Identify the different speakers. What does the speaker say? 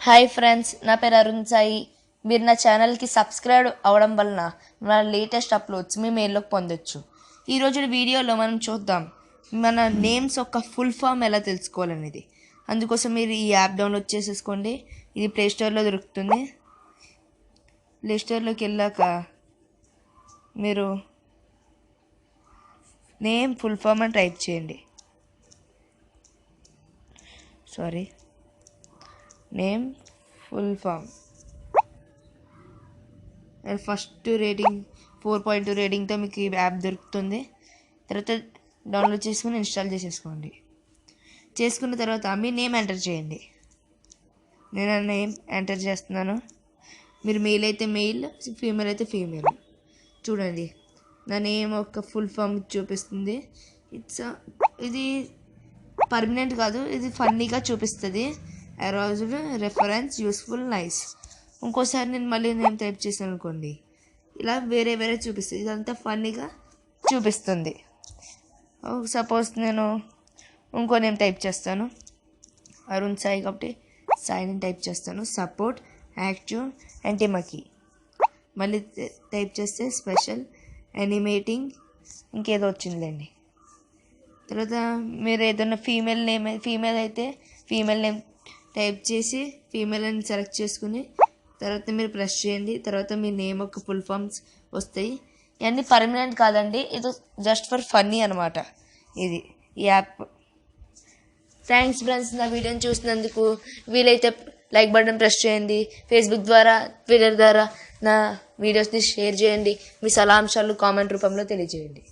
Speaker 1: Hi friends, నా పేరు అరుణ్ సాయి. మీరు నా ఛానల్కి సబ్స్క్రైబ్ అవ్వడం వలన మన లేటెస్ట్ అప్లోడ్స్ మీ మెయిల్లోకి పొందొచ్చు. ఈరోజు వీడియోలో మనం చూద్దాం మన నేమ్స్ యొక్క ఫుల్ ఫామ్ ఎలా తెలుసుకోవాలనేది. అందుకోసం మీరు ఈ యాప్ డౌన్లోడ్ చేసేసుకోండి. ఇది ప్లేస్టోర్లో దొరుకుతుంది. ప్లేస్టోర్లోకి వెళ్ళాక మీరు నేమ్ ఫుల్ ఫామ్ అని టైప్ చేయండి. Name full form. First rating 4.2 రేటింగ్తో మీకు ఈ యాప్ దొరుకుతుంది. తర్వాత డౌన్లోడ్ చేసుకుని ఇన్స్టాల్ చేసేసుకోండి. చేసుకున్న తర్వాత మీ నేమ్ ఎంటర్ చేయండి. నేను ఆ నేమ్ ఎంటర్ చేస్తున్నాను. మీరు మెయిల్ అయితే మెయిల్, ఫీమేల్ అయితే ఫీమేల్. చూడండి, నా నేమ్ ఒక ఫుల్ ఫామ్ చూపిస్తుంది. ఇది పర్మనెంట్ కాదు, ఇది ఫన్నీగా చూపిస్తుంది. అరౌజ్డ్, రెఫరెన్స్, యూస్ఫుల్, నైస్. ఇంకోసారి నేను మళ్ళీ నేమ్ టైప్ చేశాను అనుకోండి, ఇలా వేరే వేరే చూపిస్తుంది. ఇదంతా ఫన్నీగా చూపిస్తుంది. సపోజ్ నేను ఇంకో నేమ్ టైప్ చేస్తాను. అరుణ్ సాయి కాబట్టి సాయిని టైప్ చేస్తాను. సపోర్ట్, యాక్టివ్, యాంటీమకీ. మళ్ళీ టైప్ చేస్తే స్పెషల్, యానిమేటింగ్, ఇంకేదో వచ్చిందిలేండి. తర్వాత మీరు ఏదైనా ఫీమేల్ అయితే ఫీమేల్ నేమ్ టైప్ చేసి ఫీమేల్ అని సెలెక్ట్ చేసుకుని తర్వాత మీరు ప్రెస్ చేయండి. తర్వాత మీ నేమ్ ఒక ఫుల్ ఫామ్స్ వస్తాయి. ఇవన్నీ పర్మనెంట్ కాదండి, ఇది జస్ట్ ఫర్ ఫన్నీ అనమాట. ఇది ఈ యాప్. థ్యాంక్స్ ఫ్రెండ్స్, నా వీడియోని చూసినందుకు. వీలైతే లైక్ బటన్ ప్రెస్ చేయండి. ఫేస్బుక్ ద్వారా, ట్విట్టర్ ద్వారా నా వీడియోస్ని షేర్ చేయండి. మీ సలహాంశాలు కామెంట్ రూపంలో తెలియజేయండి.